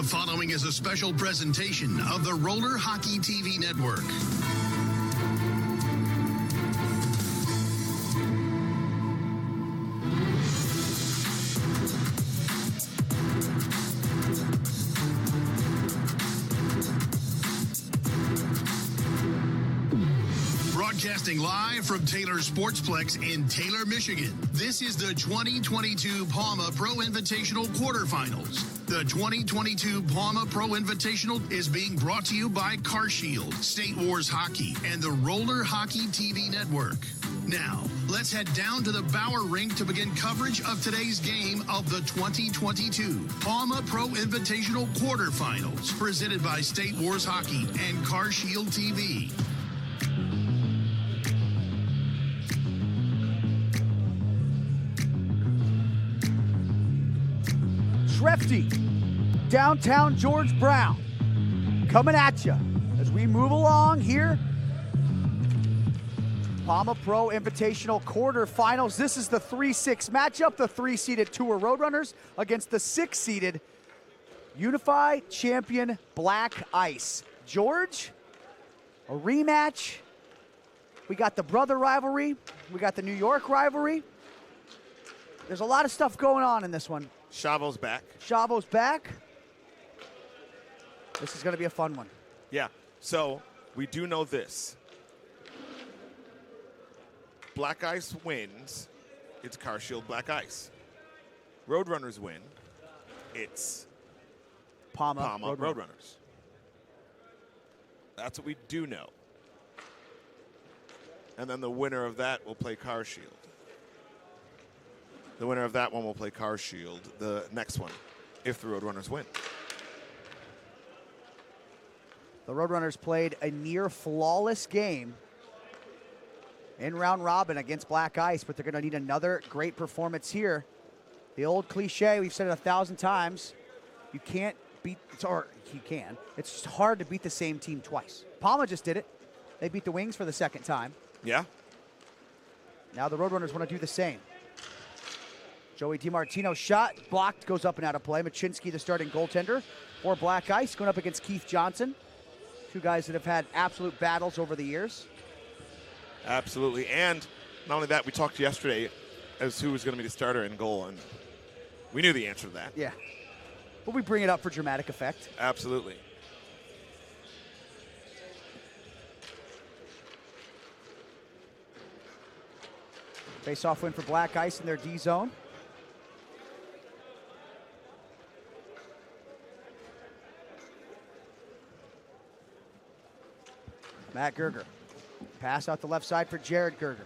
following is a special presentation of the Roller Hockey TV Network. Broadcasting live from Taylor Sportsplex in Taylor, Michigan. This is the 2022 PAMA Pro Invitational Quarterfinals. The 2022 PAMA Pro Invitational is being brought to you by CarShield, State Wars Hockey, and the Roller Hockey TV Network. Now, let's head down to the Bauer Rink to begin coverage of today's game of the 2022 PAMA Pro Invitational Quarterfinals, presented by State Wars Hockey and CarShield TV. Trefty, downtown George Brown, coming at you as we move along here. PAMA Pro Invitational quarterfinals. This is the 3-6 matchup. The 3-seeded Tour Roadrunners against the 6-seeded Unify champion Black Ice. George, a rematch. We got the brother rivalry. We got the New York rivalry. There's a lot of stuff going on in this one. Chavo's back. Chavo's back. This is going to be a fun one. Yeah, so we do know this. Black Ice wins, it's CarShield Black Ice. Roadrunners win, it's PAMA Roadrunners. That's what we do know. And then the winner of that will play CarShield. The winner of that one will play CarShield, the next one, if the Roadrunners win. The Roadrunners played a near flawless game in round robin against Black Ice, but they're going to need another great performance here. The old cliche, we've said it 1,000 times, you can't beat, or you can, it's just hard to beat the same team twice. PAMA just did it. They beat the Wings for the second time. Yeah. Now the Roadrunners want to do the same. Joey DiMartino's shot blocked, goes up and out of play. Machinsky, the starting goaltender for Black Ice, going up against Keith Johnson. Two guys that have had absolute battles over the years. Absolutely, and not only that, we talked yesterday as who was going to be the starter in goal, and we knew the answer to that. Yeah, but we bring it up for dramatic effect. Absolutely. Face-off win for Black Ice in their D zone. Matt Gerger. Pass out the left side for Jared Gerger.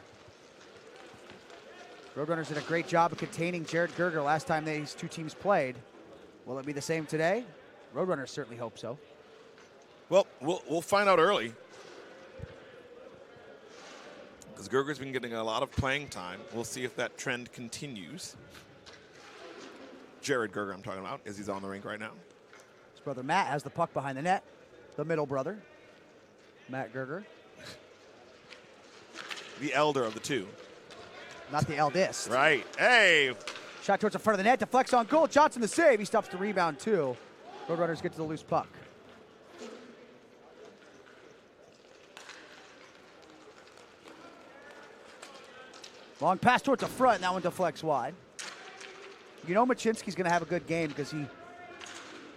Roadrunners did a great job of containing Jared Gerger last time these two teams played. Will it be the same today? Roadrunners certainly hope so. Well, we'll find out early. Because Gerger's been getting a lot of playing time. We'll see if that trend continues. Jared Gerger I'm talking about, as he's on the rink right now. His brother Matt has the puck behind the net. The middle brother, Matt Gerger. The elder of the two. Not the eldest. Right. Hey. Shot towards the front of the net, deflects on goal. Johnson the save. He stops the rebound too. Roadrunners get to the loose puck. Long pass towards the front, and that one deflects wide. You know Machinsky's going to have a good game because he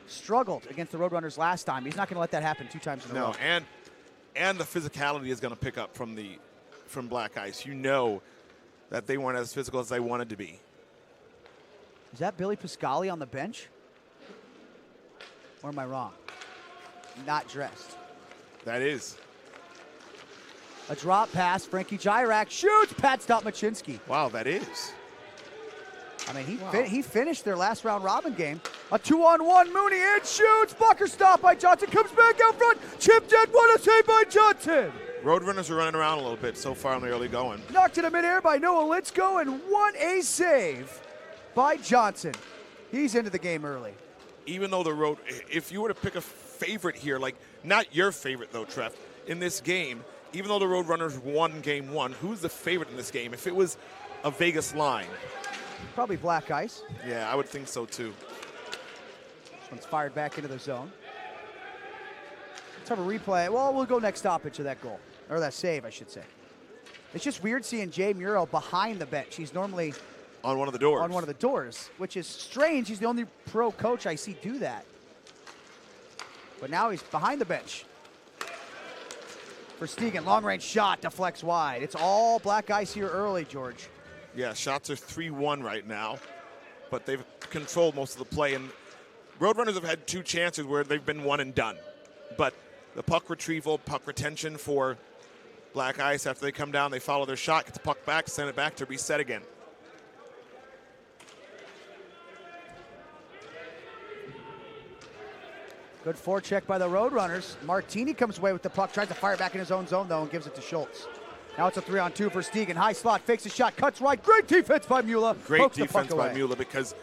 struggled against the Roadrunners last time. He's not going to let that happen 2 times in a row. No, and the physicality is going to pick up from Black Ice. You know that they weren't as physical as they wanted to be. Is that Billy Piscali on the bench? Or am I wrong? Not dressed. That is. A drop pass. Frankie Jirac shoots. Pat stop Machinsky. Wow, that is. I mean, he finished their last round robin game. A 2-on-1. Mooney in, shoots. Blocker stop by Johnson. Comes back out front. Chipped in. What a save by Johnson. Roadrunners are running around a little bit so far in the early going. Knocked in midair by Noah Litzko, and what a save by Johnson. He's into the game early. Even though if you were to pick a favorite here, like not your favorite though, Trev, in this game, even though the Roadrunners won game 1, who's the favorite in this game? If it was a Vegas line. Probably Black Ice. Yeah, I would think so too. One's fired back into the zone. Let's have a replay. Well, we'll go next stoppage of that goal. Or that save, I should say. It's just weird seeing Jay Muro behind the bench. He's normally on one of the doors. On one of the doors, which is strange. He's the only pro coach I see do that. But now he's behind the bench. Verstegen, long-range shot, deflects wide. It's all black ice here early, George. Yeah, shots are 3-1 right now, but they've controlled most of the play. And Roadrunners have had 2 chances where they've been one and done. But the puck retrieval, puck retention for black ice, after they come down, they follow their shot, get the puck back, send it back to reset again. Good forecheck by the Roadrunners. Martini comes away with the puck, tries to fire it back in his own zone, though, and gives it to Schultz. Now it's a 3-on-2 for Stegen. High slot, fakes a shot, cuts right. Great defense by Mula. Great defense by Mula, because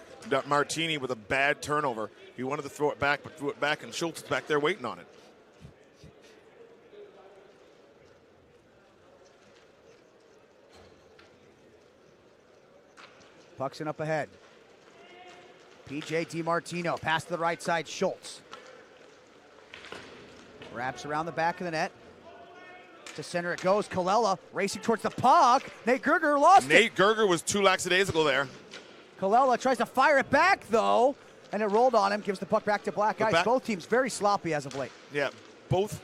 Martini with a bad turnover. He wanted to throw it back, but threw it back, and Schultz is back there waiting on it. Puck's in up ahead. PJ DiMartino, pass to the right side, Schultz. Wraps around the back of the net. To center it goes. Colella racing towards the puck. Nate Gerger lost it. Nate Gerger was too lackadaisical there. Colella tries to fire it back, though, and it rolled on him. Gives the puck back to black ice. Both teams very sloppy as of late. Yeah, both.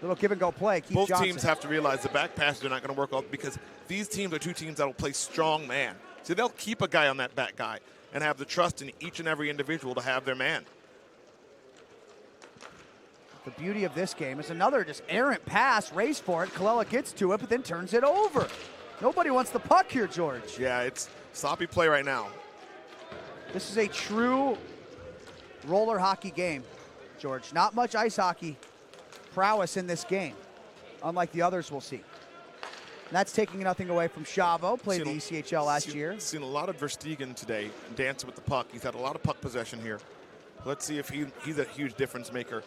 Little give-and-go play. Keith Both Johnson. teams have to realize the back passes are not going to work out, because these teams are 2 teams that will play strong man. So they'll keep a guy on that back guy and have the trust in each and every individual to have their man. The beauty of this game is another just errant pass, race for it. Colella gets to it, but then turns it over. Nobody wants the puck here, George. Yeah, it's sloppy play right now. This is a true roller hockey game, George. Not much ice hockey prowess in this game, unlike the others we'll see. And that's taking nothing away from Chavo, played the ECHL last year. Seen a lot of Verstegen today dancing with the puck. He's had a lot of puck possession here. Let's see if he's a huge difference maker.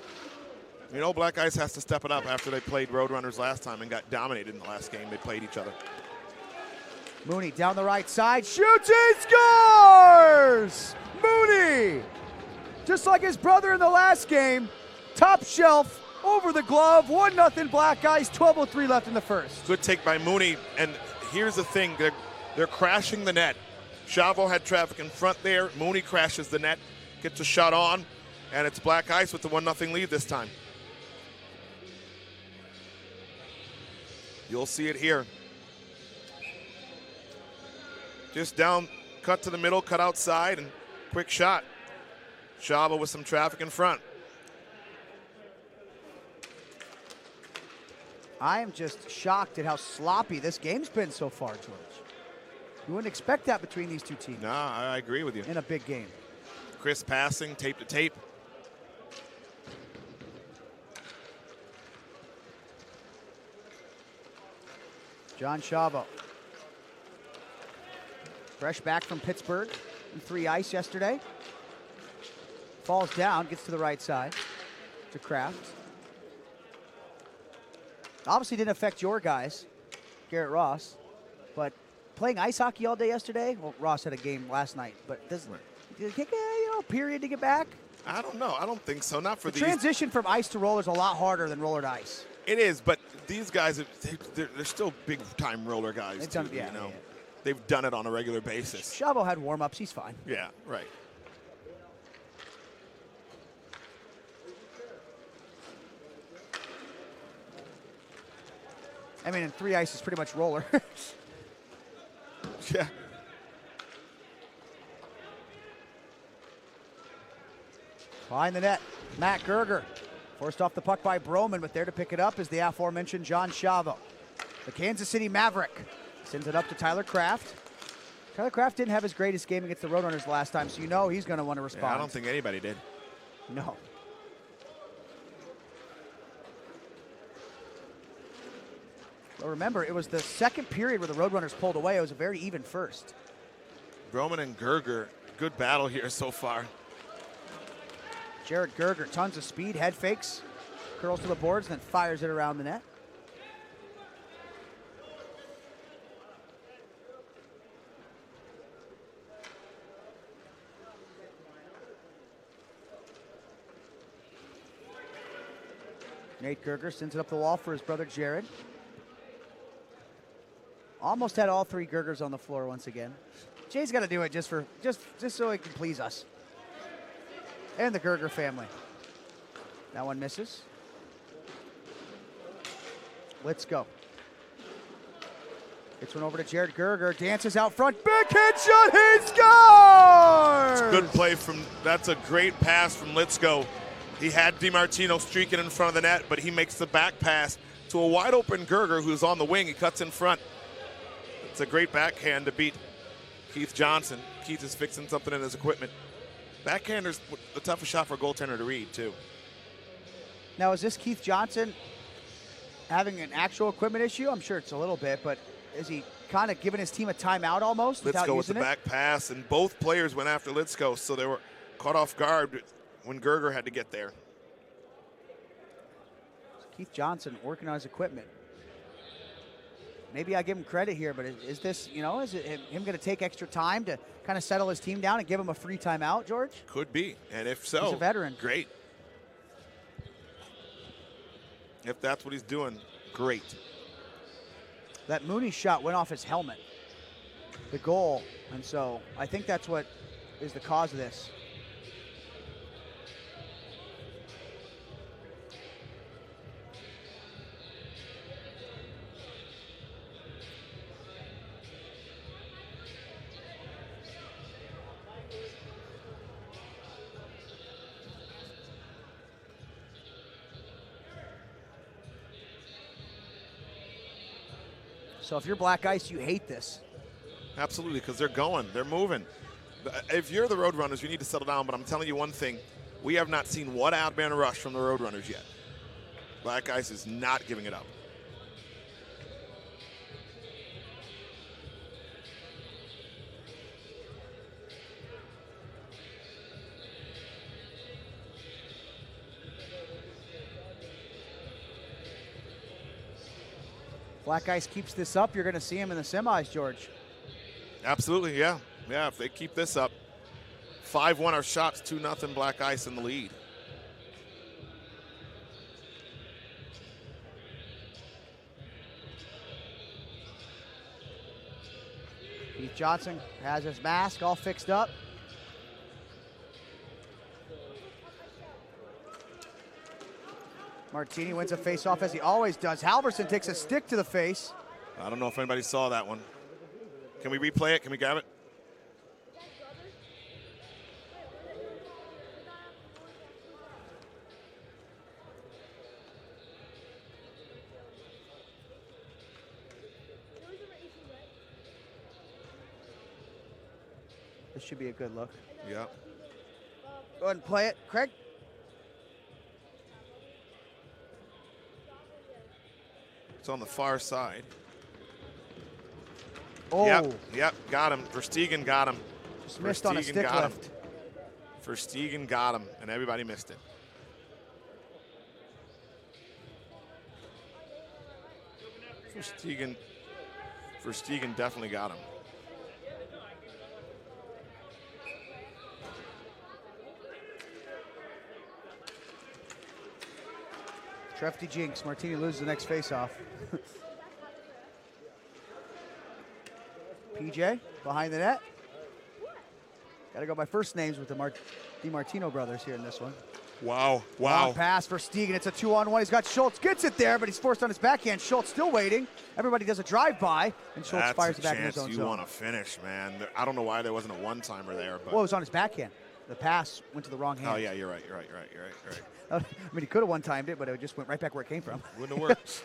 You know, Black Ice has to step it up after they played Roadrunners last time and got dominated in the last game they played each other. Mooney down the right side, shoots and scores! Mooney! Just like his brother in the last game, top shelf, over the glove, 1-0 Black Ice, 12:03 left in the first. Good take by Mooney, and here's the thing, they're crashing the net. Chavo had traffic in front there, Mooney crashes the net, gets a shot on, and it's Black Ice with the 1-0 lead this time. You'll see it here. Just down, cut to the middle, cut outside, and quick shot. Chavo with some traffic in front. I am just shocked at how sloppy this game's been so far, George. You wouldn't expect that between these 2 teams. Nah, I agree with you. In a big game. Chris passing, tape to tape. John Chavo. Fresh back from Pittsburgh in 3 ice yesterday. Falls down, gets to the right side to Kraft. Obviously didn't affect your guys, Garrett Ross, but playing ice hockey all day yesterday, well, Ross had a game last night, but did it take a period to get back? I don't know. I don't think so. Not for the transition from ice to roller is a lot harder than roller to ice. It is, but these guys, they're still big-time roller guys, too, you know. Yeah. They've done it on a regular basis. Chavo had warm-ups. He's fine. Yeah, right. I mean, in 3 ice is pretty much roller. Yeah. Behind the net, Matt Gerger. Forced off the puck by Broman, but there to pick it up is the aforementioned John Chavo. The Kansas City Maverick sends it up to Tyler Kraft. Tyler Kraft didn't have his greatest game against the Roadrunners last time, so you know he's going to want to respond. Yeah, I don't think anybody did. No. But remember, it was the second period where the Roadrunners pulled away. It was a very even first. Broman and Gerger, good battle here so far. Jared Gerger, tons of speed, head fakes, curls to the boards, then fires it around the net. Nate Gerger sends it up the wall for his brother Jared. Almost had all 3 Gergers on the floor once again. Jay's got to do it just so he can please us. And the Gerger family. That one misses. Let's go. Gets one over to Jared Gerger. Dances out front. Backhand shot. He scores! It's a good play that's a great pass from Litsko. He had DiMartino streaking in front of the net, but he makes the back pass to a wide open Gerger who's on the wing. He cuts in front. It's a great backhand to beat Keith Johnson. Keith is fixing something in his equipment. Backhander's the toughest shot for a goaltender to read, too. Now, is this Keith Johnson having an actual equipment issue? I'm sure it's a little bit, but is he kind of giving his team a timeout almost without Litsko with using the back pass, and both players went after Litsko, so they were caught off guard when Gerger had to get there. Keith Johnson working on his equipment. Maybe I give him credit here, but is this, is it him going to take extra time to kind of settle his team down and give him a free timeout, George? Could be, and if so, he's a veteran. Great. If that's what he's doing, great. That Mooney shot went off his helmet, the goal, and so I think that's what is the cause of this. So if you're Black Ice, you hate this. Absolutely, because they're going, they're moving. If you're the Roadrunners, you need to settle down, but I'm telling you one thing. We have not seen one out-man rush from the Roadrunners yet. Black Ice is not giving it up. Black Ice keeps this up, you're going to see him in the semis, George. Absolutely, yeah. Yeah, if they keep this up. 5-1 our shots, 2-0 Black Ice in the lead. Keith Johnson has his mask all fixed up. Martini wins a face-off as he always does. Halverson takes a stick to the face. I don't know if anybody saw that one. Can we replay it? Can we grab it? This should be a good look. Yeah. Go ahead and play it, Craig. It's on the far side. Oh. Yep, got him. Verstegen got him. Just missed on a stick lift. Verstegen got him, and everybody missed it. Verstegen definitely got him. Trefty jinx. Martini loses the next face-off. PJ behind the net. Got to go by first names with the DiMartino brothers here in this one. Wow. Long pass for Stegen. It's a 2-on-1. He's got Schultz. Gets it there, but he's forced on his backhand. Schultz still waiting. Everybody does a drive-by, and Schultz fires it back in his own zone. You want to finish, man. I don't know why there wasn't a one-timer there. But. Well, it was on his backhand. The pass went to the wrong hand. Oh, yeah, you're right. I mean, he could have one-timed it, but it just went right back where it came from. Wouldn't have worked.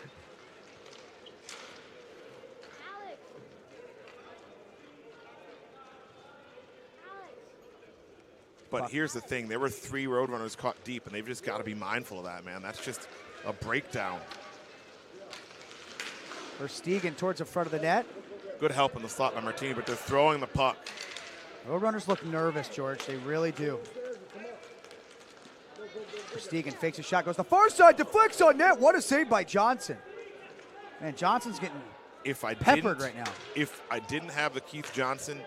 But here's the thing. There were 3 Roadrunners caught deep, and they've just got to be mindful of that, man. That's just a breakdown. Verstegen towards the front of the net. Good help in the slot by Martini, but they're throwing the puck. Roadrunners look nervous, George. They really do. Verstegen fakes a shot, goes the far side, deflects on net. What a save by Johnson. Man, Johnson's getting peppered right now. If I didn't have the Keith Johnson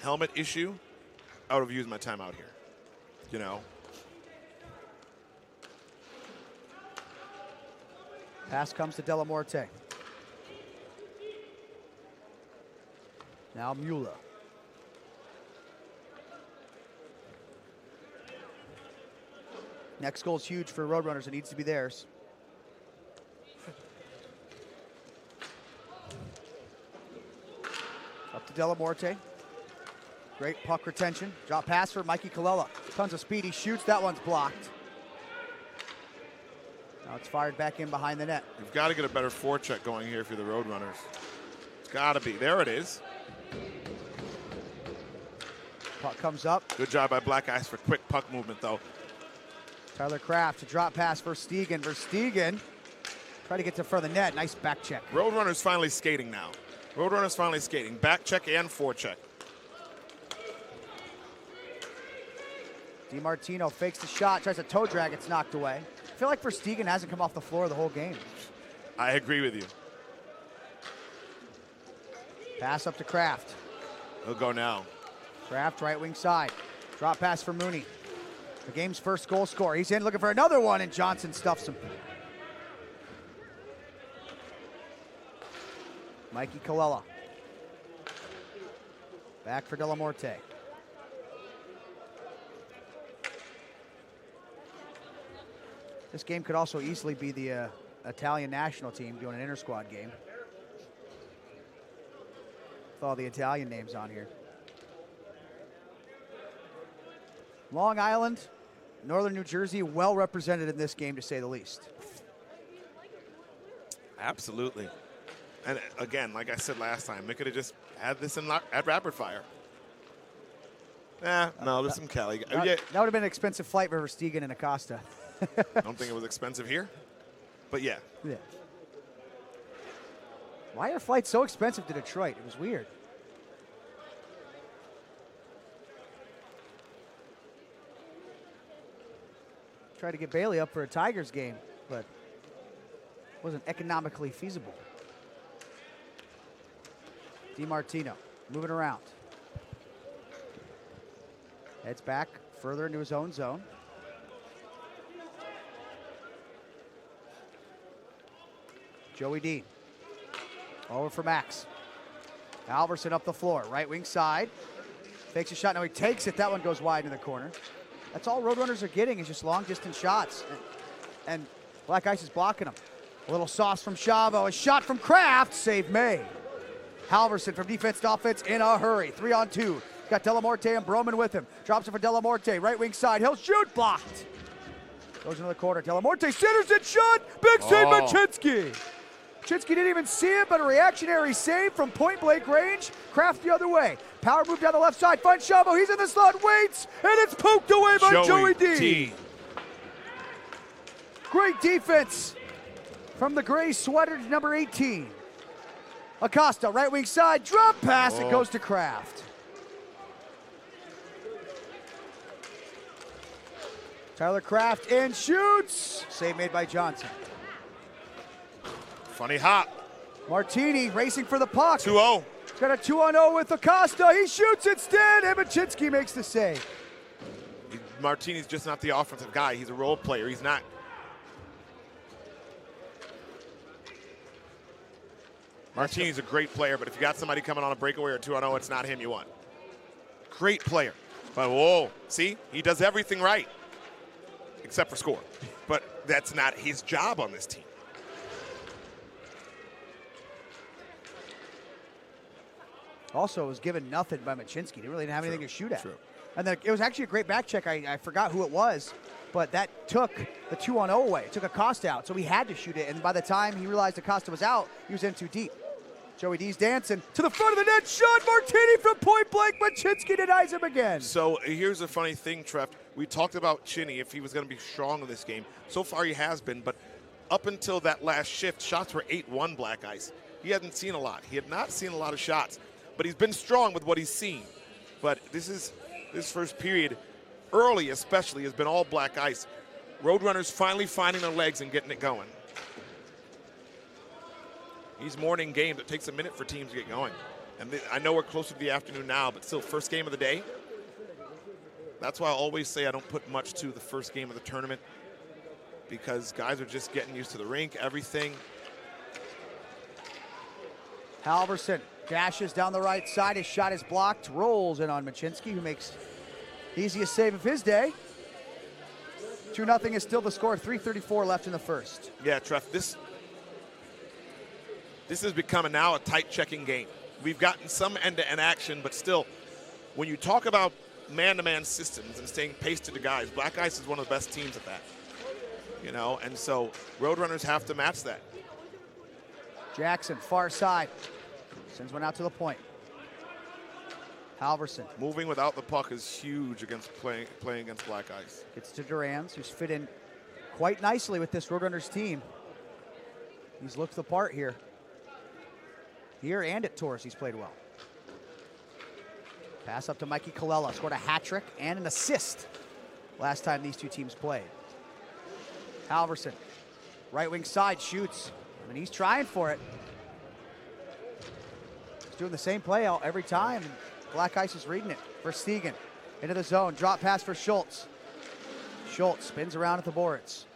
helmet issue, I would have used my timeout here. You know? Pass comes to Delamorte. Now Mueller. Next goal is huge for Roadrunners. It needs to be theirs. Up to Delamorte. Great puck retention. Drop pass for Mikey Colella. Tons of speed. He shoots. That one's blocked. Now it's fired back in behind the net. You've got to get a better forecheck going here for the Roadrunners. It's got to be. There it is. Puck comes up. Good job by Black Ice for quick puck movement, though. Tyler Kraft to drop pass for Verstegen. Verstegen try to get to front of the net. Nice back check. Roadrunners finally skating now. Roadrunners finally skating. Back check and forecheck. DiMartino fakes the shot, tries a toe drag, it's knocked away. I feel like Verstegen hasn't come off the floor the whole game. I agree with you. Pass up to Kraft. He'll go now. Kraft, right wing side. Drop pass for Mooney. The game's first goal scorer. He's in looking for another one, and Johnson stuffs him. Mikey Colella. Back for Delamorte. This game could also easily be the Italian national team doing an inter-squad game. With all the Italian names on here. Long Island, Northern New Jersey, well represented in this game, to say the least. Absolutely. And again, like I said last time, they could have just had this at rapid fire. No, there's some Cali. That would have been an expensive flight for Verstegen and Acosta. I don't think it was expensive here, but yeah. Yeah. Why are flights so expensive to Detroit? It was weird. Tried to get Bailey up for a Tigers game, but wasn't economically feasible. DiMartino moving around. Heads back further into his own zone. Joey D. Over for Max. Alverson up the floor, right wing side. Fakes a shot, now he takes it. That one goes wide in the corner. That's all Roadrunners are getting is just long distance shots. And Black Ice is blocking them. A little sauce from Chavo, a shot from Kraft, save May. Halverson from defense to offense in a hurry. 3-on-2. Got Delamorte and Broman with him. Drops it for Delamorte, right wing side. He'll shoot, blocked. Goes into the corner. Delamorte centers it, shot. Big save, Machinsky. Machinsky didn't even see it, but a reactionary save from point blank range. Kraft the other way. Power move down the left side. Finds Chavo. He's in the slot. Waits, and it's poked away by Joey D. Great defense from the gray sweater, number 18. Acosta, right wing side. Drop pass. It goes to Kraft. Tyler Kraft and shoots. Save made by Johnson. Funny hop. Martini racing for the puck. 2-0. He's got a 2-on-0 with Acosta. He shoots instead, and Machinsky makes the save. Martini's just not the offensive guy. He's a role player. He's not. Martini's a great player, but if you got somebody coming on a breakaway or 2-0, it's not him you want. Great player. But whoa, see? He does everything right. Except for score. But that's not his job on this team. Also, was given nothing by Machinsky. He really didn't have anything to shoot at. True. And then it was actually a great back check. I forgot who it was, but that took the 2-on-0 away. It took Acosta out, so he had to shoot it. And by the time he realized Acosta was out, he was in too deep. Joey D's dancing to the front of the net. Shot Martini from point blank. Machinsky denies him again. So here's the funny thing, Trev. We talked about Chinny, if he was going to be strong in this game. So far he has been, but up until that last shift, shots were 8-1 Black Ice. He hadn't seen a lot. He had not seen a lot of shots, but he's been strong with what he's seen. But this first period, early especially, has been all Black Ice. Roadrunners finally finding their legs and getting it going. These morning games, it takes a minute for teams to get going. And I know we're closer to the afternoon now, but still, first game of the day. That's why I always say I don't put much to the first game of the tournament. because guys are just getting used to the rink, everything. Halverson dashes down the right side. His shot is blocked. Rolls in on Machinsky, who makes the easiest save of his day. 2-0 is still the score. 3:34 left in the first. Yeah, Trev, this is becoming now a tight checking game. We've gotten some end-to-end action, but still, when you talk about man-to-man systems and staying pasted to guys, Black Ice is one of the best teams at that. You know, and so Roadrunners have to match that. Jackson, far side. Sends one out to the point. Halverson. Moving without the puck is huge against playing against Black Ice. Gets to Durans, who's fit in quite nicely with this Roadrunners team. He's looked the part here. Here and at Tours, he's played well. Pass up to Mikey Colella, scored a hat trick and an assist last time these two teams played. Halverson, right wing side, shoots. I mean, he's trying for it. He's doing the same play every time. And Black Ice is reading it. Verstegen into the zone, drop pass for Schultz. Schultz spins around at the boards.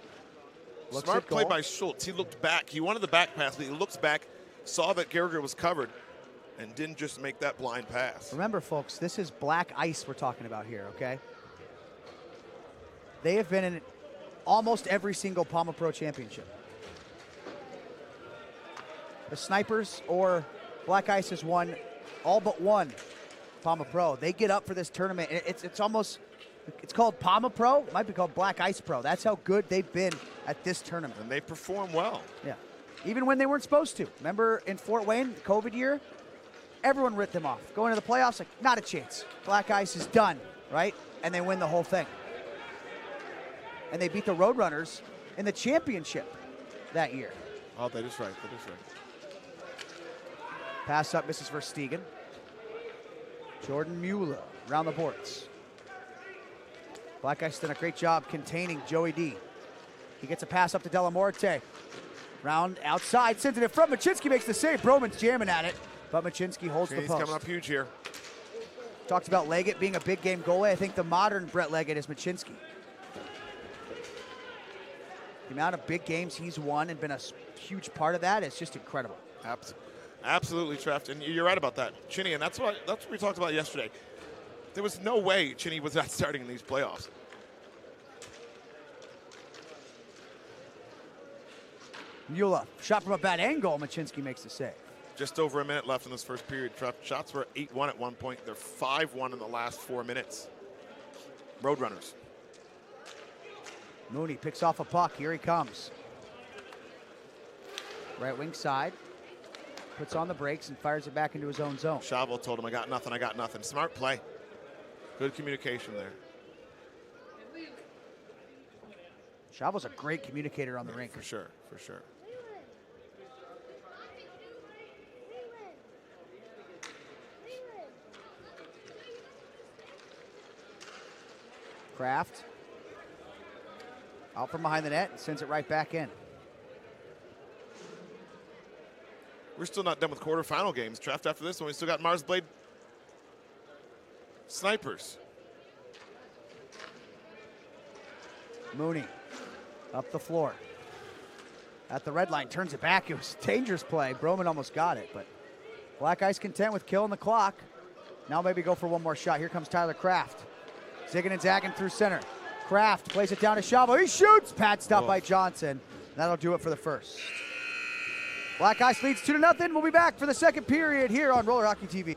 Smart play by Schultz. He looked back. He wanted the back pass, but he looks back, saw that Gallagher was covered, and didn't just make that blind pass. Remember, folks, this is Black Ice we're talking about here, okay? They have been in almost every single PAMA Pro championship. The Snipers or Black Ice has won all but one PAMA Pro. They get up for this tournament. It's called PAMA Pro. It might be called Black Ice Pro. That's how good they've been at this tournament. And they perform well. Yeah. Even when they weren't supposed to. Remember in Fort Wayne, the COVID year? Everyone ripped them off. Going into the playoffs, like, not a chance. Black Ice is done, right? And they win the whole thing. And they beat the Roadrunners in the championship that year. Oh, that is right. That is right. Pass up, Mrs. Verstegen. Jordan Mueller around the boards. Black Ice done a great job containing Joey D. He gets a pass up to Delamorte. Round outside, sends it in front. Machinsky makes the save. Broman's jamming at it, but Machinsky holds the post. He's coming up huge here. Talked about Leggett being a big game goalie. I think the modern Brett Leggett is Machinsky. The amount of big games he's won and been a huge part of that is just incredible. Absolutely, Trev, and you're right about that. Chinny, and that's what we talked about yesterday. There was no way Chinny was not starting in these playoffs. Mueller, shot from a bad angle. Machinsky makes the save. Just over a minute left in this first period. Shots were 8-1 at one point. They're 5-1 in the last 4 minutes. Roadrunners. Mooney picks off a puck. Here he comes. Right wing side. Puts on the brakes and fires it back into his own zone. Chavo told him, I got nothing. Smart play. Good communication there. Chavo's a great communicator on the rink. For sure, for sure. Kraft. Out from behind the net and sends it right back in. We're still not done with quarterfinal games. Draft after this one, we still got Mars Blade Snipers. Mooney up the floor. At the red line, turns it back. It was a dangerous play. Broman almost got it, but Black Ice content with killing the clock. Now maybe go for one more shot. Here comes Tyler Kraft. Zigging and zagging through center. Kraft plays it down to Chavo. He shoots! Pad stop by Johnson. That'll do it for the first. Black Ice leads 2-0. We'll be back for the second period here on Roller Hockey TV.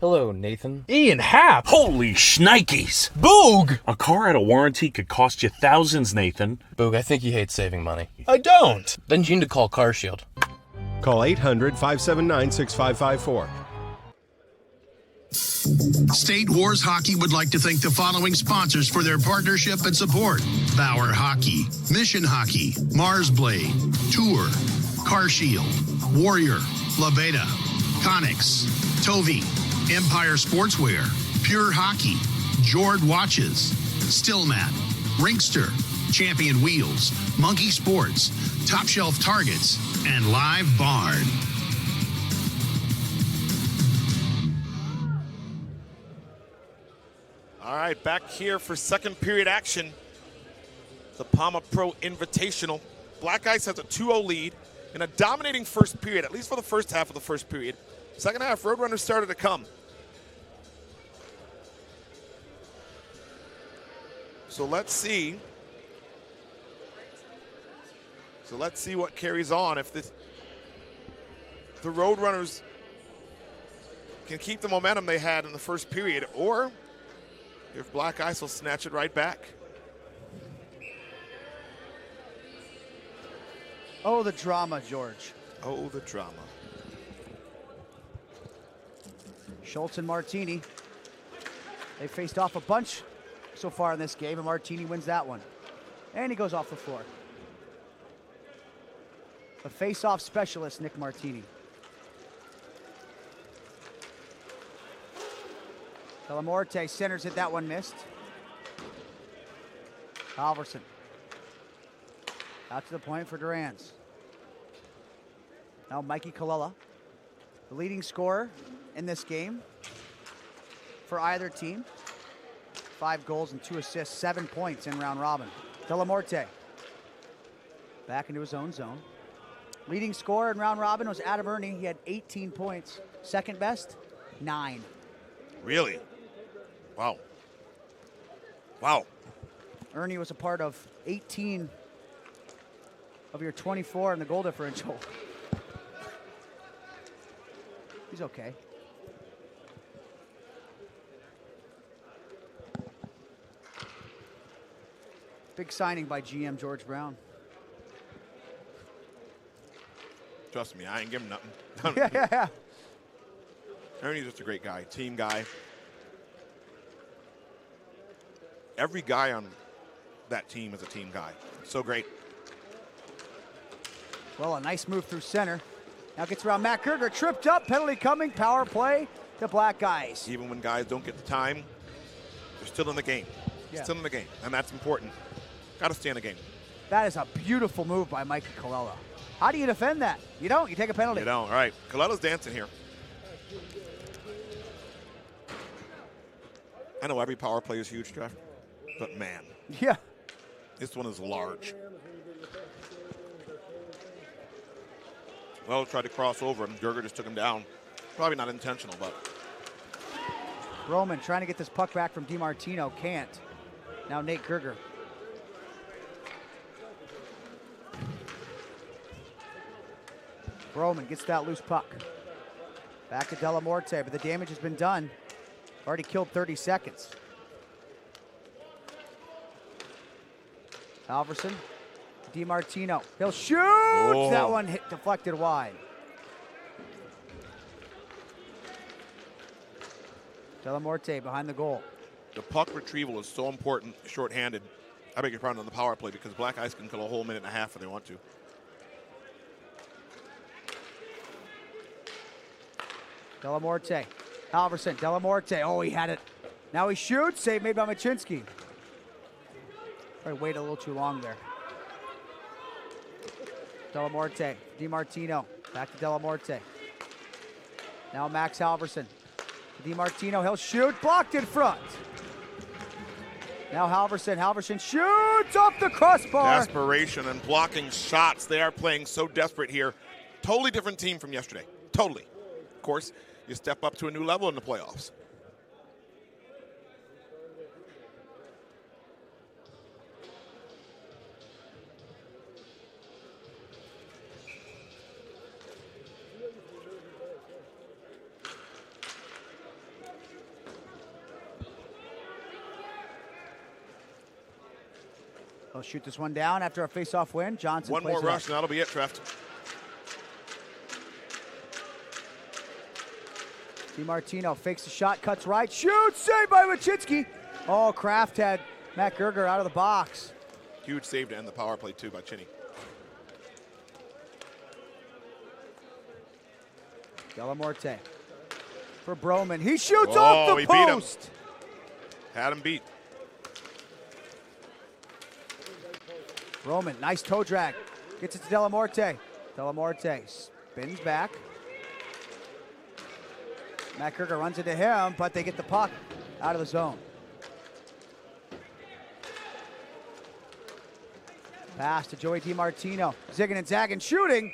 Hello, Nathan. Ian Happ! Holy shnikes! Boog! A car out of warranty could cost you thousands, Nathan. Boog, I think you hate saving money. I don't! Then you need to call CarShield. Call 800-579-6554. State Wars Hockey would like to thank the following sponsors for their partnership and support: Bauer Hockey, Mission Hockey, Mars Blade, Tour, CarShield, Warrior, LaBeta, Conix, Tovi, Empire Sportswear, Pure Hockey, Jord Watches, Stillmat, Rinkster, Champion Wheels, Monkey Sports, Top Shelf Targets, and Live Barn. All right, back here for second period action. the PAMA Pro Invitational. Black Ice has a 2-0 lead in a dominating first period, at least for the first half of the first period. Second half, Roadrunners started to come. So let's see. What carries on. If the Roadrunners can keep the momentum they had in the first period, or if Black Ice will snatch it right back. Oh, the drama, George. Oh, the drama. Schultz and Martini. They faced off a bunch so far in this game, and Martini wins that one. And he goes off the floor. The face-off specialist, Nick Martini. Delamorte centers it, that one missed. Halverson. Out to the point for Durans. Now Mikey Colella, the leading scorer in this game for either team. 5 goals and 2 assists, 7 points in round robin. Delamorte back into his own zone. Leading scorer in round robin was Adam Ernie. He had 18 points. Second best, 9. Really? Wow. Wow. Ernie was a part of 18 of your 24 in the goal differential. He's okay. Big signing by GM George Brown. Trust me, I ain't giving nothing. Yeah. Ernie's just a great guy, team guy. Every guy on that team is a team guy. So great. Well, a nice move through center. Now gets around Matt Gerger, tripped up, penalty coming, power play to Black Ice. Even when guys don't get the time, they're still in the game. Yeah. Still in the game, and that's important. Got to stay in the game. That is a beautiful move by Mikey Colella. How do you defend that? You don't. You take a penalty. You don't. All right. Colella's dancing here. I know every power play is huge, Jeff, but man, Yeah. this one is large. Well, tried to cross over, and Gerger just took him down. Probably not intentional, but. Roman trying to get this puck back from DiMartino. Can't. Now Nate Gerger. Roman gets that loose puck. Back to Delamorte, but the damage has been done. Already killed 30 seconds. Halverson, DiMartino. He'll shoot! Oh. That one hit deflected wide. Delamorte behind the goal. The puck retrieval is so important, shorthanded. I beg your pardon, on the power play, because Black Ice can kill a whole minute and a half if they want to. Delamorte, Halverson, Delamorte. Oh, he had it. Now he shoots. Save made by Machinsky. Probably waited a little too long there. Delamorte, DiMartino. Back to Delamorte. Now Max Halverson. DiMartino, he'll shoot. Blocked in front. Now Halverson. Halverson shoots off the crossbar. Desperation and blocking shots. They are playing so desperate here. Totally different team from yesterday. Totally. Of course, you step up to a new level in the playoffs. They'll shoot this one down after a face-off win. Johnson One plays more it rush, up. and that'll be it, Treft. DiMartino fakes the shot, cuts right, shoots, saved by Machinsky. Oh, Kraft had Matt Gerger out of the box. Huge save to end the power play, too, by Chinny. Delamorte for Broman. He shoots off the he beat him. post. Had him beat. Broman, nice toe drag. Gets it to Delamorte. Delamorte spins back. Matt Gerger runs into him, but they get the puck out of the zone. Pass to Joey DiMartino. Zigging and zagging, shooting.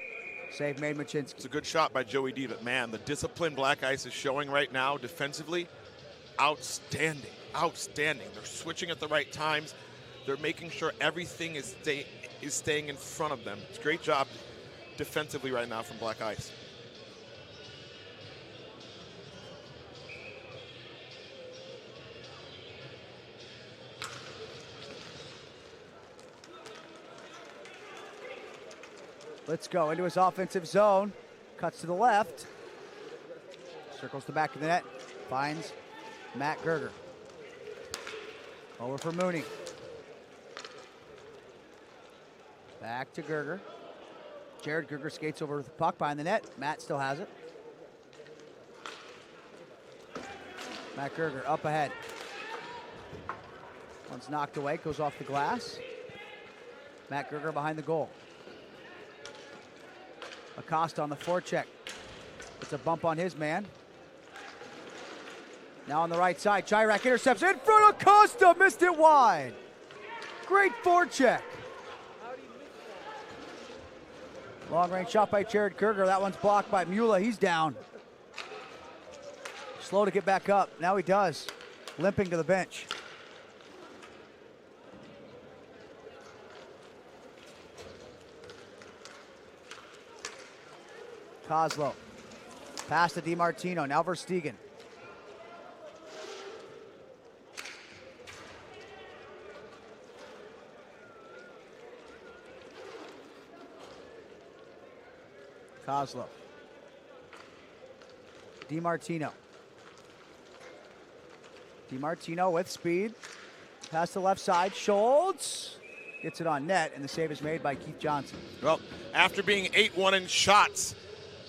Save made Machinsky. It's a good shot by Joey D, but man, the discipline Black Ice is showing right now defensively, outstanding, outstanding. They're switching at the right times. They're making sure everything is staying in front of them. It's a great job defensively right now from Black Ice. Let's go into his offensive zone. Cuts to the left. Circles the back of the net. Finds Matt Gerger. Over for Mooney. Back to Gerger. Jared Gerger skates over with the puck behind the net. Matt still has it. Matt Gerger up ahead. One's knocked away, goes off the glass. Matt Gerger behind the goal. Acosta on the forecheck. It's a bump on his man. Now on the right side, Chirac intercepts in front of Acosta, missed it wide. Great forecheck. Long range shot by Jared Gerger. That one's blocked by Mula. He's down. Slow to get back up. Now he does. Limping to the bench. Kozlo. Pass to DiMartino. Now Verstegen. Kozlo. DiMartino. DiMartino with speed. Pass to the left side. Schultz gets it on net, and the save is made by Keith Johnson. Well, after being 8-1 in shots,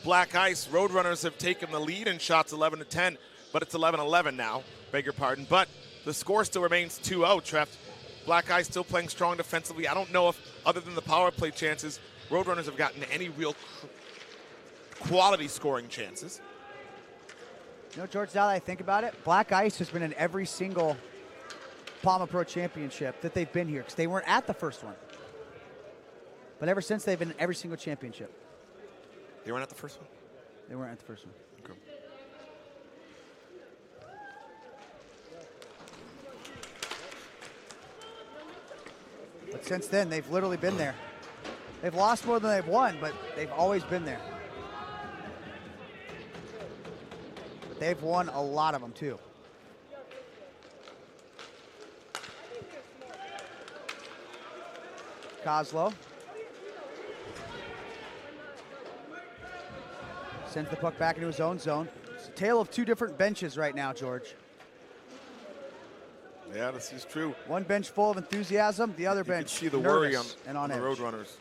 Black Ice Roadrunners have taken the lead in shots 11-10, but it's 11-11 now, beg your pardon. But the score still remains 2-0, Trev. Black Ice still playing strong defensively. I don't know if, other than the power play chances, Roadrunners have gotten any real quality scoring chances. You know, George, now that I think about it, Black Ice has been in every single PAMA Pro Championship that they've been here, because they weren't at the first one. But ever since, they've been in every single championship. They weren't at the first one? They weren't at the first one. Okay. But since then, they've literally been there. They've lost more than they've won, but they've always been there. But they've won a lot of them, too. Kozlo. Sends the puck back into his own zone. It's a tale of two different benches right now, George. Yeah, this is true. One bench full of enthusiasm, the other bench You can see the nervous worry on and on the edge. Roadrunners.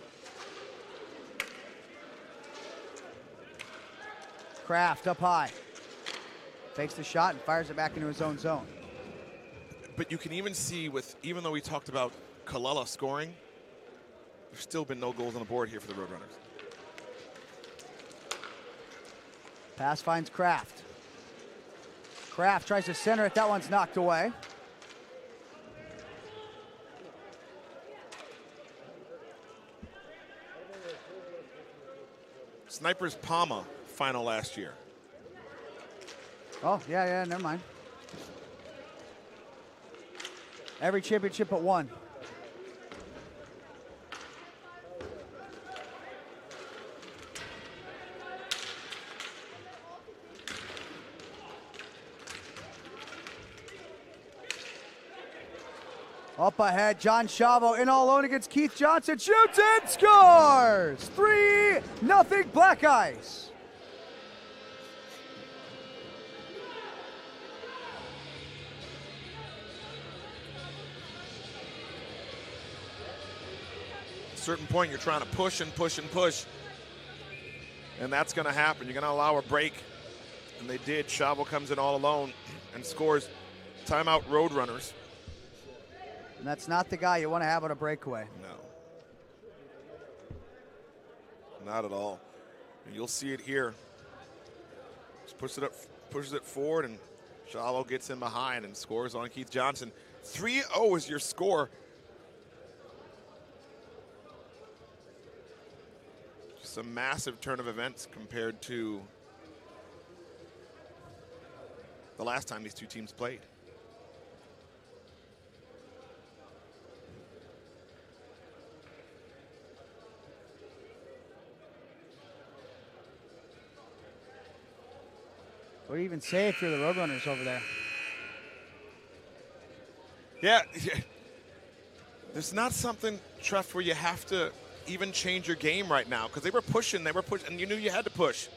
Kraft up high. Fakes the shot and fires it back into his own zone. But you can even see even though we talked about Kalala scoring, there's still been no goals on the board here for the Roadrunners. Pass finds Kraft. Kraft tries to center it. That one's knocked away. Snipers PAMA final last year. Oh, yeah, never mind. Every championship but one. Up ahead, John Chavo in all alone against Keith Johnson. Shoots and scores! 3-0 Black Ice. At a certain point, you're trying to push and push and push. And that's going to happen. You're going to allow a break. And they did. Chavo comes in all alone and scores. Timeout Roadrunners. And that's not the guy you want to have on a breakaway. No. Not at all. And you'll see it here. Just pushes it forward, and Chavo gets in behind and scores on Keith Johnson. 3-0 is your score. some massive turn of events compared to the last time these two teams played. What do you even say if you're the Roadrunners over there? Yeah. There's not something, Treff, where you have to even change your game right now, because they were pushing, and you knew you had to push.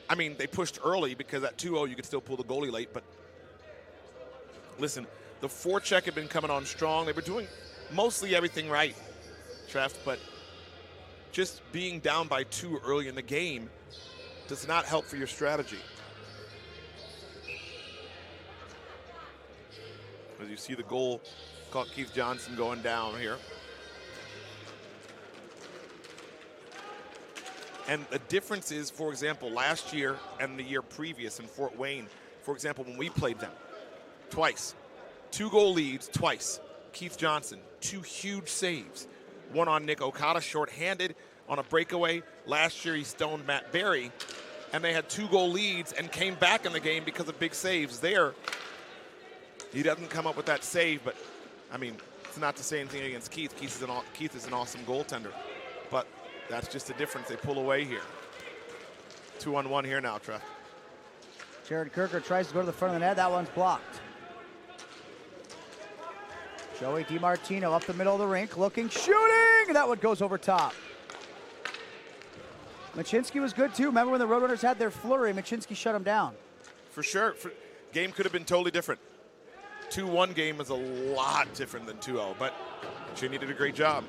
I mean, they pushed early because at 2-0 you could still pull the goalie late, but listen, the forecheck had been coming on strong. They were doing mostly everything right, Treff, but just being down by 2 early in the game does not help for your strategy. As you see the goal, caught Keith Johnson going down here. And the difference is, for example, last year and the year previous in Fort Wayne, for example, when we played them twice, 2-goal leads twice. Keith Johnson, 2 huge saves. One on Nick Okada, shorthanded on a breakaway. Last year he stoned Matt Berry, and they had 2-goal leads and came back in the game because of big saves there. He doesn't come up with that save, but I mean, it's not to say anything against Keith. Keith is an awesome goaltender, but that's just the difference. They pull away here. 2-on-1 here now, Treff. Jared Kirker tries to go to the front of the net. That one's blocked. Joey DiMartino up the middle of the rink, looking, shooting! That one goes over top. Machinsky was good too. Remember when the Roadrunners had their flurry, Machinsky shut him down. For sure. Game could have been totally different. 2-1 game is a lot different than 2-0, but Chinny did a great job.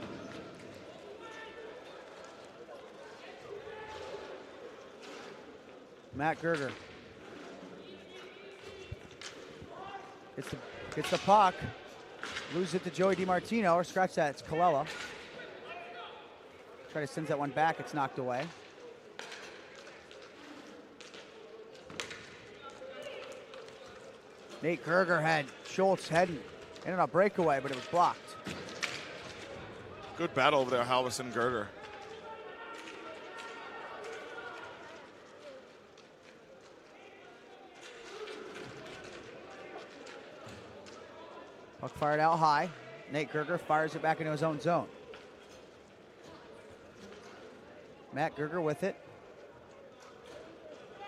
Matt Gerger. Gets the puck. Loses it to Joey DiMartino, or scratch that, it's Colella. Try to send that one back, it's knocked away. Nate Gerger had Schultz heading in on a breakaway, but it was blocked. Good battle over there, Halverson Gerger. Puck fired out high. Nate Gerger fires it back into his own zone. Matt Gerger with it.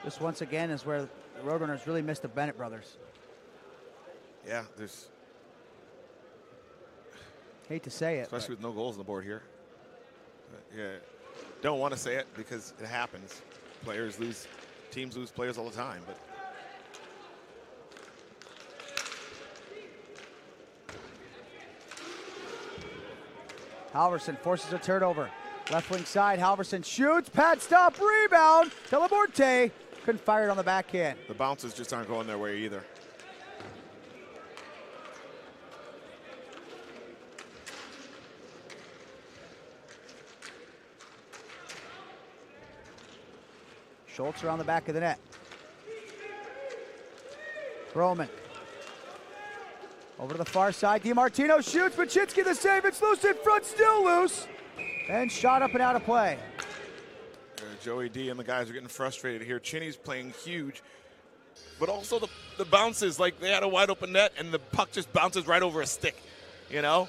This once again is where the Roadrunners really missed the Bennett brothers. Yeah, there's... Hate to say it. Especially with no goals on the board here. Yeah, don't want to say it because it happens. Teams lose players all the time, but... Halverson forces a turnover. Left wing side, Halverson shoots, pad stop, rebound. Teleborte couldn't fire it on the backhand. The bounces just aren't going their way either. Schultz around the back of the net. Broman. Over to the far side, DiMartino shoots, Machinsky the save, it's loose in front, still loose. And shot up and out of play. Joey D and the guys are getting frustrated here. Chinny's playing huge, but also the bounces, like they had a wide open net and the puck just bounces right over a stick, you know?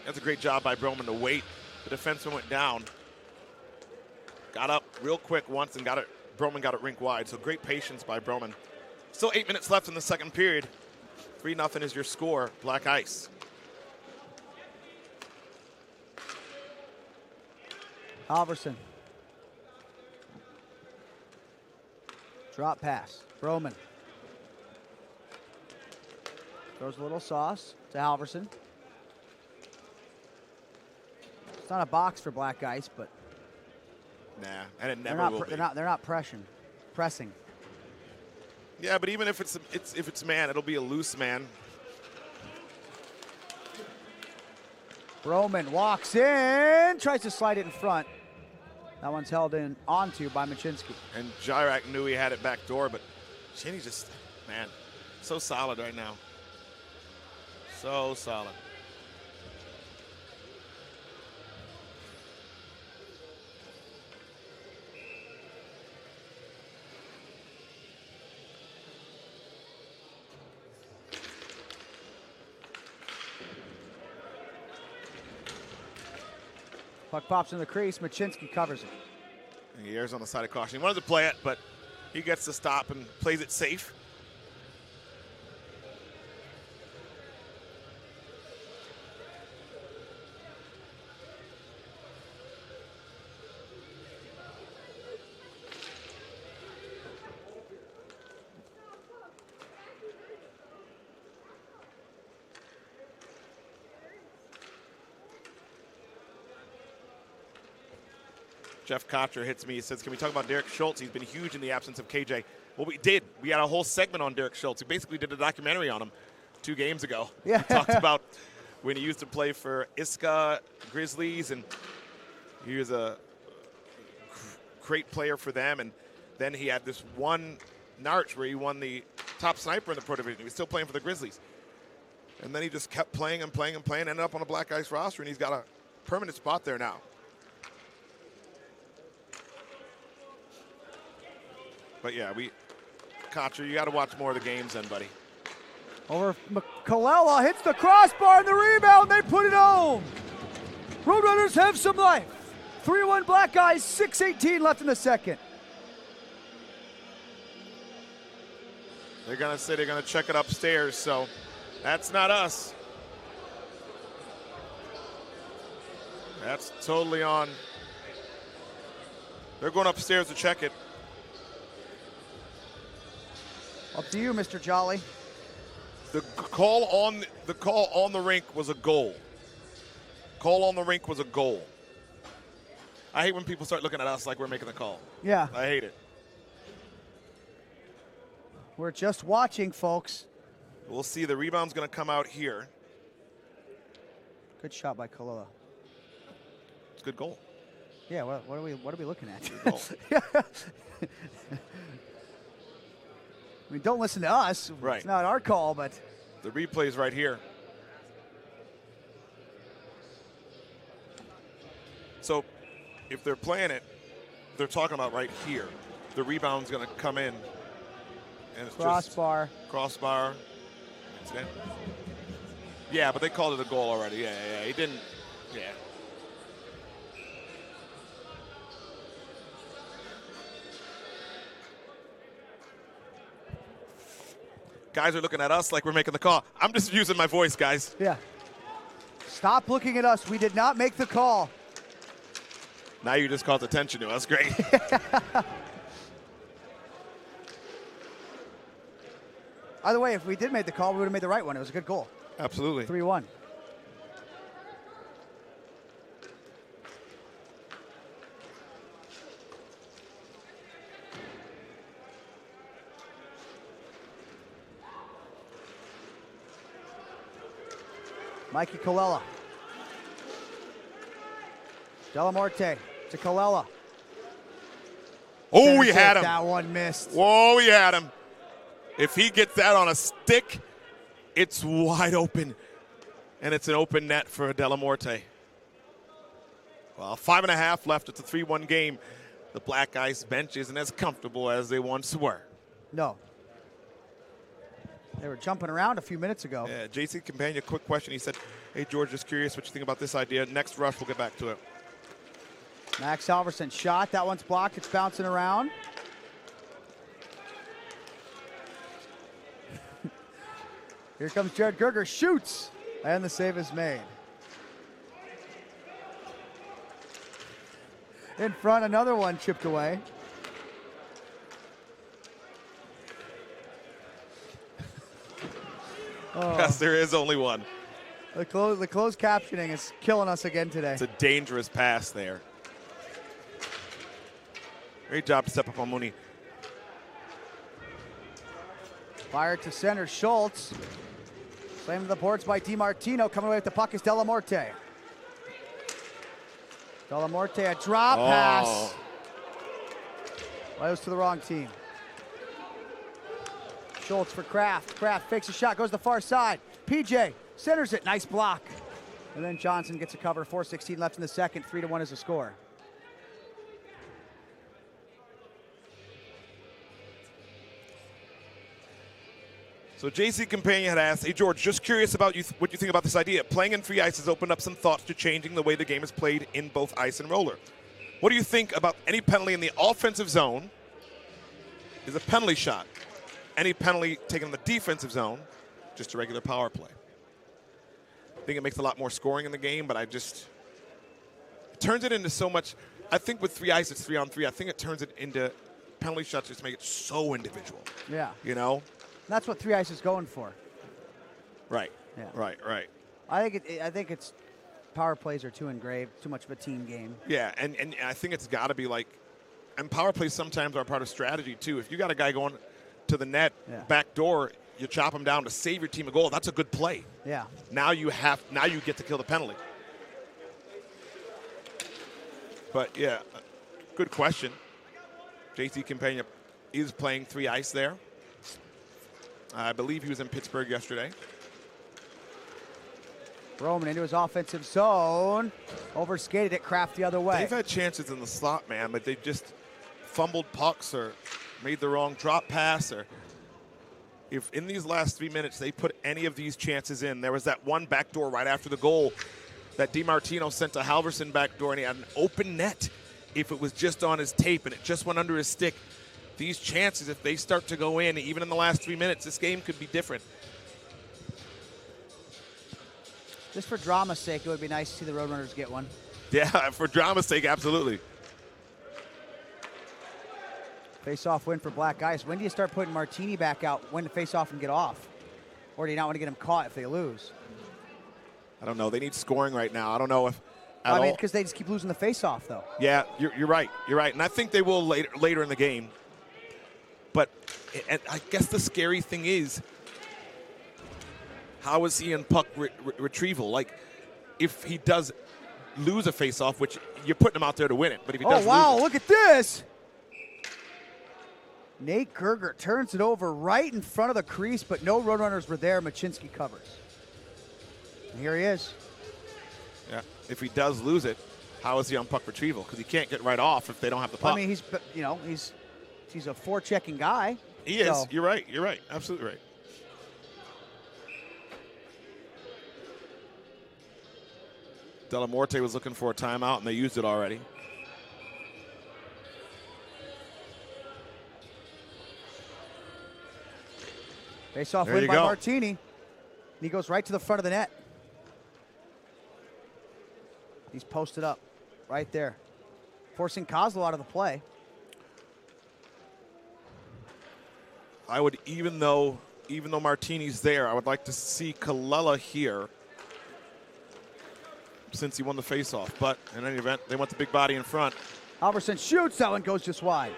That's a great job by Broman to wait. The defenseman went down. Got up real quick once and got it. Broman got it rink wide, so great patience by Broman. Still 8 minutes left in the second period. 3-0 is your score, Black Ice. Halverson. Drop pass, Broman. Throws a little sauce to Halverson. It's not a box for Black Ice, but nah, and it never will be. They're not pressing. Yeah, but even if it's man, it'll be a loose man. Broman walks in, tries to slide it in front. That one's held in onto by Machinsky. And Jirak knew he had it back door, but Cheney just, man, so solid right now. So solid. Puck pops in the crease. Machinsky covers it. And he airs on the side of caution. He wanted to play it, but he gets the stop and plays it safe. Jeff Kocher hits me. He says, can we talk about Derek Schultz? He's been huge in the absence of KJ. Well, we did. We had a whole segment on Derek Schultz. We basically did a documentary on him 2 games ago. Yeah. We talked about when he used to play for Iska Grizzlies, and he was a great player for them. And then he had this one Narch where he won the top sniper in the Pro Division. He was still playing for the Grizzlies. And then he just kept playing and playing and playing, ended up on a Black Ice roster, and he's got a permanent spot there now. But yeah, Kocher, you got to watch more of the games then, buddy. Over Colella hits the crossbar and the rebound. They put it home. Roadrunners have some life. 3-1 Black Eyes, 6:18 left in the second. They're going to say they're going to check it upstairs, so that's not us. That's totally on. They're going upstairs to check it. Up to you, Mr. Jolly. The call on the rink was a goal. Call on the rink was a goal. I hate when people start looking at us like we're making the call. Yeah. I hate it. We're just watching, folks. We'll see. The rebound's going to come out here. Good shot by Colella. It's a good goal. Yeah, what are we looking at? Good goal. I mean, don't listen to us. Right. It's not our call, but The replay's right here. So if they're playing it, they're talking about right here. The rebound's going to come in. And it's crossbar. Just crossbar. Yeah, but they called it a goal already. Yeah. He didn't. Yeah. Guys are looking at us like we're making the call. I'm just using my voice, guys. Yeah. Stop looking at us. We did not make the call. Now you just called attention to us. Great. Either way, if we did make the call, we would have made the right one. It was a good goal. Absolutely. 3-1. Mikey Colella. Delamorte to Colella. Oh, we had him. That one missed. Whoa, we had him. If he gets that on a stick, it's wide open. And it's an open net for Delamorte. Well, 5.5 left. It's a 3-1 game. The Black Ice bench isn't as comfortable as they once were. No. They were jumping around a few minutes ago. Yeah, JC Campagna, quick question. He said, hey, George, just curious what you think about this idea. Next rush, we'll get back to it. Max Halverson shot. That one's blocked. It's bouncing around. Here comes Jared Gerger. Shoots. And the save is made. In front, another one chipped away. Yes, there is only one. The closed captioning is killing us again today. It's a dangerous pass there. Great job to step up on Mooney. Fire to center, Schultz. Slammed to the boards by DiMartino. Coming away with the puck is Delamorte. Delamorte, a drop pass. Well, it was to the wrong team. Schultz for Kraft. Kraft fakes a shot, goes to the far side. PJ centers it, nice block. And then Johnson gets a cover, 4:16 left in the second, 3-1 is the score. So JC Companion had asked, hey George, just curious about what you think about this idea. Playing in free ice has opened up some thoughts to changing the way the game is played in both ice and roller. What do you think about any penalty in the offensive zone is a penalty shot? Any penalty taken in the defensive zone, just a regular power play. I think it makes a lot more scoring in the game, but it turns it into so much. I think with free ice, it's 3-on-3. I think it turns it into penalty shots just make it so individual. Yeah. You know? That's what three ice is going for. Right. Yeah. Right. I think it's power plays are too engraved, too much of a team game. Yeah, and I think it's got to be like, and power plays sometimes are part of strategy too. If you got a guy going to the net, back door, you chop him down to save your team a goal. That's a good play. Yeah. Now you get to kill the penalty. But yeah, good question. JC Companion is playing three ice there. I believe he was in Pittsburgh yesterday. Roman into his offensive zone. Overskated it, Kraft the other way. They've had chances in the slot, man, but they've just fumbled pucks or made the wrong drop pass. Or if in these last 3 minutes they put any of these chances in, there was that one backdoor right after the goal that DiMartino sent to Halverson backdoor, and he had an open net if it was just on his tape and it just went under his stick. These chances, if they start to go in, even in the last 3 minutes, this game could be different. Just for drama's sake, it would be nice to see the Roadrunners get one. Yeah, for drama's sake, absolutely. Face-off win for Black Ice. When do you start putting Martini back out when to face off and get off? Or do you not want to get him caught if they lose? I don't know. They need scoring right now. I don't know if at I mean, all. because they just keep losing the face-off, though. Yeah, you're right. You're right. And I think they will later in the game. But and I guess the scary thing is, how is he in puck retrieval? Like, if he does lose a face-off, which you're putting him out there to win it, but if he does lose look at this. Nate Gerger turns it over right in front of the crease, but no Roadrunners were there. Machinsky covers. And here he is. Yeah, if he does lose it, how is he on puck retrieval? Because he can't get right off if they don't have the puck. I mean, he's a forechecking guy. He is. So. You're right. You're right. Absolutely right. Delamorte was looking for a timeout, and they used it already. Face-off win by Martini. And he goes right to the front of the net. He's posted up right there, forcing Kozlo out of the play. I would, even though Martini's there, I would like to see Kallela here since he won the faceoff. But in any event, they want the big body in front. Halverson shoots, that one goes just wide.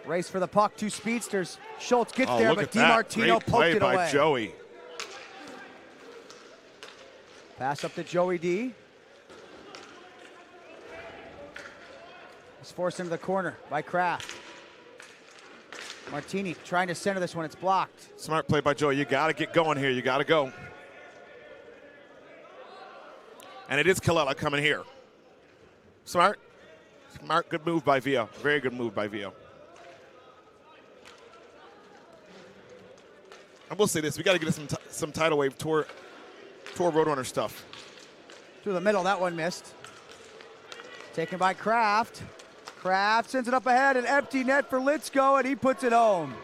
Race for the puck, two speedsters. Schultz gets there, but DiMartino poked it away. By Joey. Pass up to Joey D. He's forced into the corner by Kraft. Martini trying to center this one, it's blocked. Smart play by Joey. You got to get going here. You got to go. And it is Kallela coming here. Smart, good move by Vio. Very good move by Vio. I will say this: we got to get some tidal wave tour Roadrunner stuff. Through the middle, that one missed. Taken by Kraft. Kraft sends it up ahead, an empty net for Litzko, and he puts it home.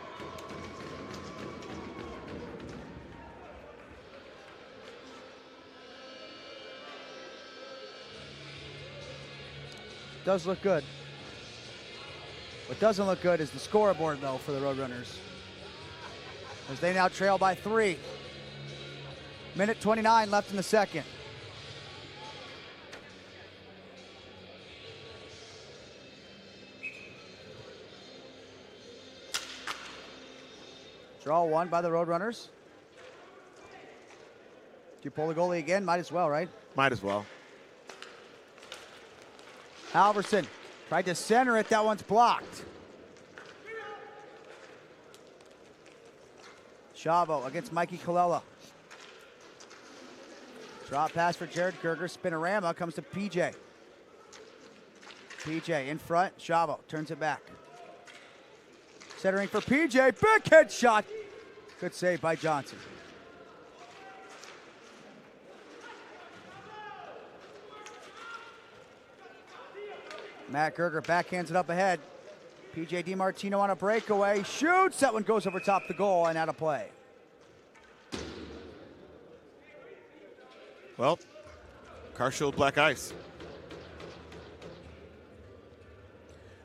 Does look good. What doesn't look good is the scoreboard, though, for the Roadrunners, as they now trail by 3. Minute 29 left in the second. Draw one by the Roadrunners. Do you pull the goalie again? Might as well, right? Might as well. Halverson tried to center it. That one's blocked. Chavo against Mikey Colella. Drop pass for Jared Gerger. Spinorama comes to PJ. PJ in front. Chavo turns it back. Centering for PJ. Big head shot. Good save by Johnson. Matt Gerger backhands it up ahead. PJ DiMartino on a breakaway. Shoots. That one goes over top the goal and out of play. Well, CarShield Black Ice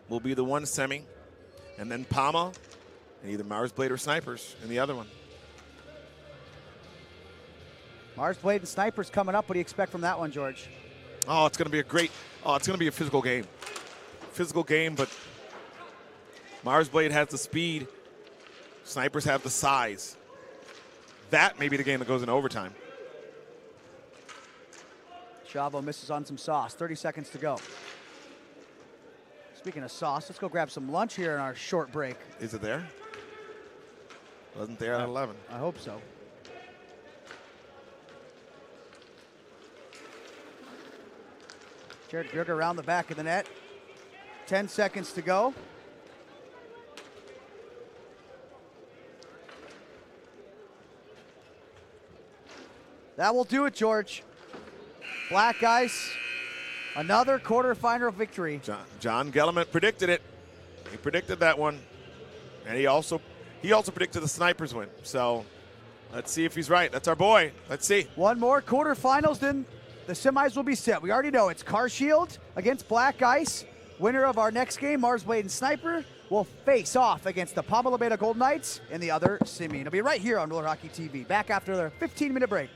will be the one semi, and then PAMA and either Mars Blade or Snipers in the other one. Mars Blade and Snipers coming up. What do you expect from that one, George? Oh, it's going to be it's going to be a physical game. Physical game, but Mars Blade has the speed. Snipers have the size. That may be the game that goes in overtime. Chavo misses on some sauce. 30 seconds to go. Speaking of sauce, let's go grab some lunch here in our short break. Is it there? Wasn't there at 11. I hope so. Jared Gerger around the back of the net. 10 seconds to go. That will do it, George. Black Ice, another quarterfinal victory. John Gellerman predicted it. He predicted that one, and he also predicted the Snipers win. So let's see if he's right. That's our boy. Let's see. One more quarterfinals, then the semis will be set. We already know it's CarShield against Black Ice. Winner of our next game, Mars Blade and Sniper, will face off against the Palma Lometa Golden Knights in the other semi. It'll be right here on Roller Hockey TV. Back after their 15-minute break.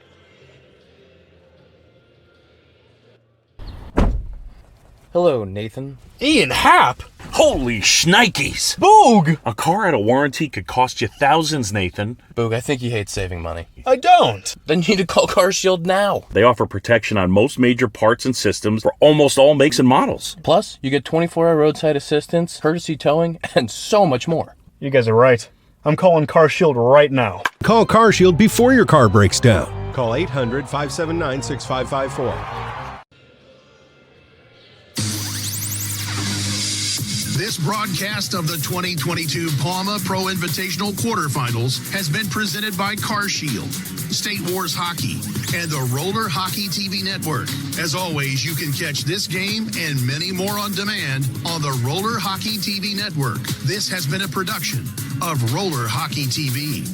Hello, Nathan. Ian Happ? Holy shnikes! Boog! A car out of warranty could cost you thousands, Nathan. Boog, I think you hate saving money. I don't. Then you need to call CarShield now. They offer protection on most major parts and systems for almost all makes and models. Plus, you get 24-hour roadside assistance, courtesy towing, and so much more. You guys are right. I'm calling CarShield right now. Call CarShield before your car breaks down. Call 800-579-6554. This broadcast of the 2022 PAMA Pro Invitational Quarterfinals has been presented by CarShield, State Wars Hockey, and the Roller Hockey TV Network. As always, you can catch this game and many more on demand on the Roller Hockey TV Network. This has been a production of Roller Hockey TV.